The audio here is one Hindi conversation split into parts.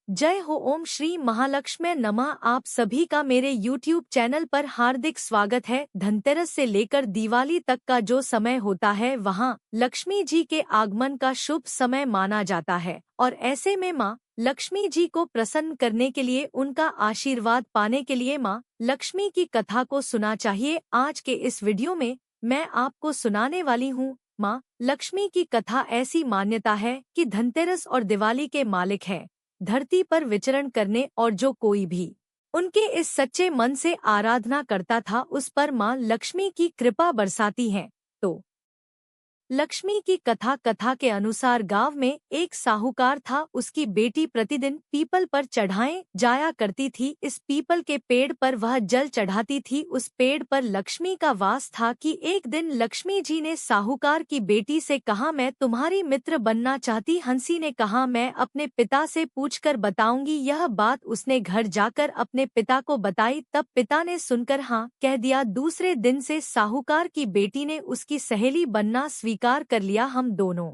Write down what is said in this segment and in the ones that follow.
जय हो। ओम श्री महालक्ष्मी नमः। आप सभी का मेरे YouTube चैनल पर हार्दिक स्वागत है। धनतेरस से लेकर दिवाली तक का जो समय होता है वहाँ लक्ष्मी जी के आगमन का शुभ समय माना जाता है और ऐसे में माँ लक्ष्मी जी को प्रसन्न करने के लिए, उनका आशीर्वाद पाने के लिए माँ लक्ष्मी की कथा को सुना चाहिए। आज के इस वीडियो में मैं आपको सुनाने वाली हूँ माँ लक्ष्मी की कथा। ऐसी मान्यता है कि धनतेरस और दिवाली के मालिक है धरती पर विचरण करने, और जो कोई भी उनके इस सच्चे मन से आराधना करता था उस पर माँ लक्ष्मी की कृपा बरसाती है। तो लक्ष्मी की कथा के अनुसार गांव में एक साहूकार था। उसकी बेटी प्रतिदिन पीपल पर चढ़ाएं जाया करती थी। इस पीपल के पेड़ पर वह जल चढ़ाती थी। उस पेड़ पर लक्ष्मी का वास था कि एक दिन लक्ष्मी जी ने साहूकार की बेटी से कहा, मैं तुम्हारी मित्र बनना चाहती। हंसी ने कहा, मैं अपने पिता से पूछकर बताऊंगी। यह बात उसने घर जाकर अपने पिता को बताई। तब पिता ने सुनकर हाँ कह दिया। दूसरे दिन से साहूकार की बेटी ने उसकी सहेली बनना स्वीकार कर लिया। हम दोनों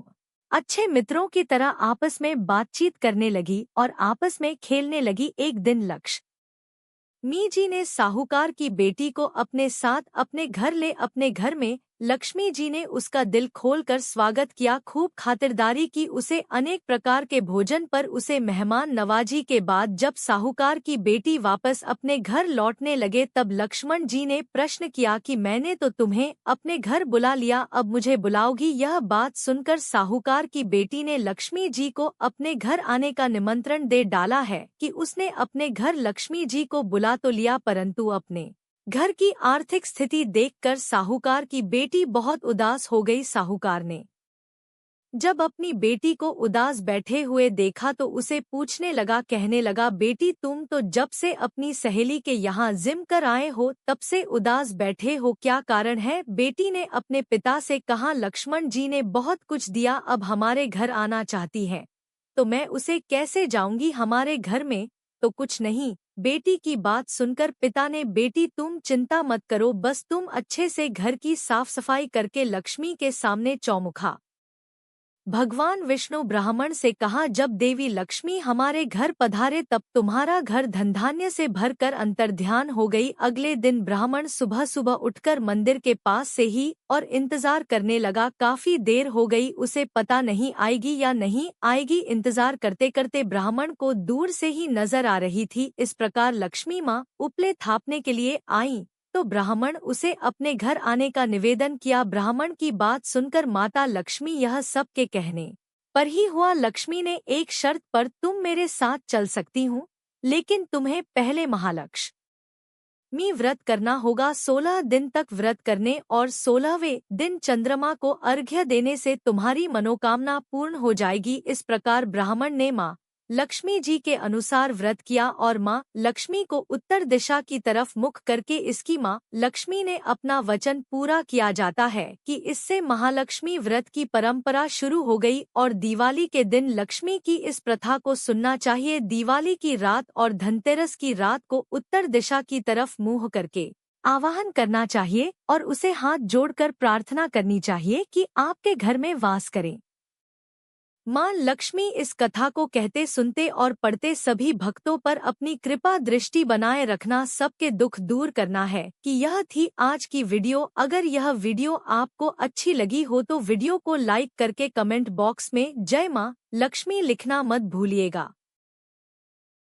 अच्छे मित्रों की तरह आपस में बातचीत करने लगी और आपस में खेलने लगी। एक दिन लक्ष्मी जी ने साहूकार की बेटी को अपने साथ अपने घर ले। अपने घर में लक्ष्मी जी ने उसका दिल खोलकर स्वागत किया, खूब खातिरदारी की उसे अनेक प्रकार के भोजन पर उसे मेहमान नवाजी के बाद जब साहूकार की बेटी वापस अपने घर लौटने लगे तब लक्ष्मण जी ने प्रश्न किया कि मैंने तो तुम्हें अपने घर बुला लिया, अब मुझे बुलाओगी? यह बात सुनकर साहूकार की बेटी ने लक्ष्मी जी को अपने घर आने का निमंत्रण दे डाला है कि उसने अपने घर लक्ष्मी जी को बुला तो लिया परंतु अपने घर की आर्थिक स्थिति देखकर साहूकार की बेटी बहुत उदास हो गई। साहूकार ने जब अपनी बेटी को उदास बैठे हुए देखा तो उसे पूछने लगा, कहने लगा, बेटी तुम तो जब से अपनी सहेली के यहाँ जिम कर आए हो तब से उदास बैठे हो, क्या कारण है? बेटी ने अपने पिता से कहा, लक्ष्मण जी ने बहुत कुछ दिया, अब हमारे घर आना चाहती है तो मैं उसे कैसे जाऊंगी? हमारे घर में तो कुछ नहीं। बेटी की बात सुनकर पिता ने, बेटी तुम चिंता मत करो, बस तुम अच्छे से घर की साफ सफाई करके लक्ष्मी के सामने चौमुखा। भगवान विष्णु ब्राह्मण से कहा, जब देवी लक्ष्मी हमारे घर पधारे तब तुम्हारा घर धनधान्य से भरकर अंतर्ध्यान हो गई। अगले दिन ब्राह्मण सुबह सुबह उठकर मंदिर के पास से ही और इंतजार करने लगा। काफी देर हो गई, उसे पता नहीं आएगी या नहीं आएगी। इंतजार करते करते ब्राह्मण को दूर से ही नजर आ रही थी। इस प्रकार लक्ष्मी माँ उपले थापने के लिए आई तो ब्राह्मण उसे अपने घर आने का निवेदन किया। ब्राह्मण की बात सुनकर माता लक्ष्मी यह सब के कहने पर ही हुआ। लक्ष्मी ने एक शर्त पर तुम मेरे साथ चल सकती हूँ, लेकिन तुम्हें पहले महालक्ष्मी व्रत करना होगा। 16 दिन तक व्रत करने और 16वें दिन चंद्रमा को अर्घ्य देने से तुम्हारी मनोकामना पूर्ण हो जाएगी। इस प्रकार ब्राह्मण ने माँ लक्ष्मी जी के अनुसार व्रत किया और माँ लक्ष्मी को उत्तर दिशा की तरफ मुख करके इसकी माँ लक्ष्मी ने अपना वचन पूरा किया जाता है कि इससे महालक्ष्मी व्रत की परंपरा शुरू हो गई और दिवाली के दिन लक्ष्मी की इस प्रथा को सुनना चाहिए। दिवाली की रात और धनतेरस की रात को उत्तर दिशा की तरफ मुंह करके आवाहन करना चाहिए और उसे हाथ जोड़कर प्रार्थना करनी चाहिए कि आपके घर में वास करें। मां लक्ष्मी इस कथा को कहते, सुनते और पढ़ते सभी भक्तों पर अपनी कृपा दृष्टि बनाए रखना, सबके दुख दूर करना है। कि यह थी आज की वीडियो। अगर यह वीडियो आपको अच्छी लगी हो तो वीडियो को लाइक करके कमेंट बॉक्स में जय मां लक्ष्मी लिखना मत भूलिएगा।